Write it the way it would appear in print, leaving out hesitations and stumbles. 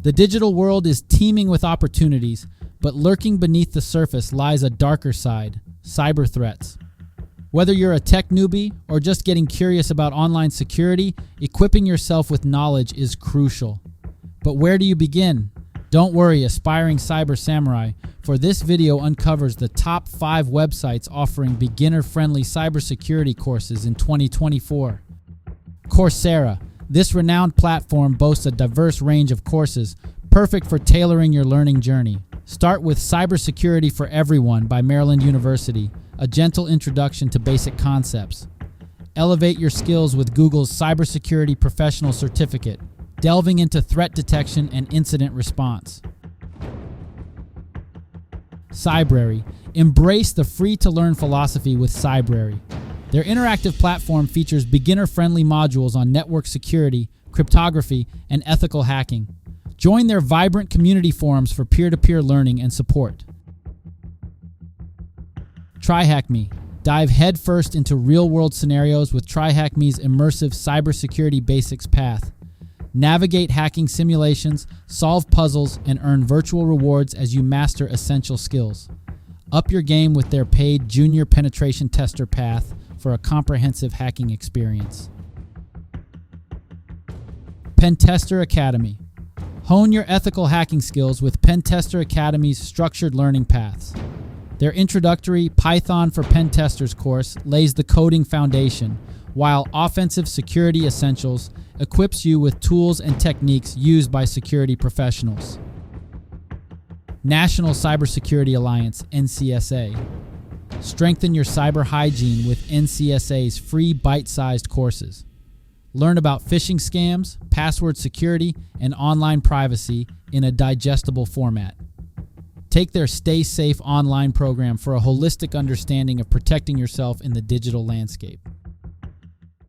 The digital world is teeming with opportunities, but lurking beneath the surface lies a darker side: cyber threats. Whether you're a tech newbie or just getting curious about online security, equipping yourself with knowledge is crucial. But where do you begin? Don't worry, aspiring cyber samurai, for this video uncovers the top 5 websites offering beginner-friendly cybersecurity courses in 2024. Coursera. This renowned platform boasts a diverse range of courses, perfect for tailoring your learning journey. Start with Cybersecurity for Everyone by Maryland University, a gentle introduction to basic concepts. Elevate your skills with Google's Cybersecurity Professional Certificate, delving into threat detection and incident response. Cybrary. Embrace the free-to-learn philosophy with Cybrary. Their interactive platform features beginner-friendly modules on network security, cryptography, and ethical hacking. Join their vibrant community forums for peer-to-peer learning and support. TryHackMe. Dive headfirst into real-world scenarios with TryHackMe's immersive Cybersecurity Basics path. Navigate hacking simulations, solve puzzles, and earn virtual rewards as you master essential skills. Up your game with their paid Junior Penetration Tester path for a comprehensive hacking experience. Pentester Academy. Hone your ethical hacking skills with Pentester Academy's structured learning paths. Their introductory Python for Pentesters course lays the coding foundation, while Offensive Security Essentials equips you with tools and techniques used by security professionals. National Cybersecurity Alliance, NCSA. Strengthen your cyber hygiene with NCSA's free bite-sized courses. Learn about phishing scams, password security, and online privacy in a digestible format. Take their Stay Safe online program for a holistic understanding of protecting yourself in the digital landscape.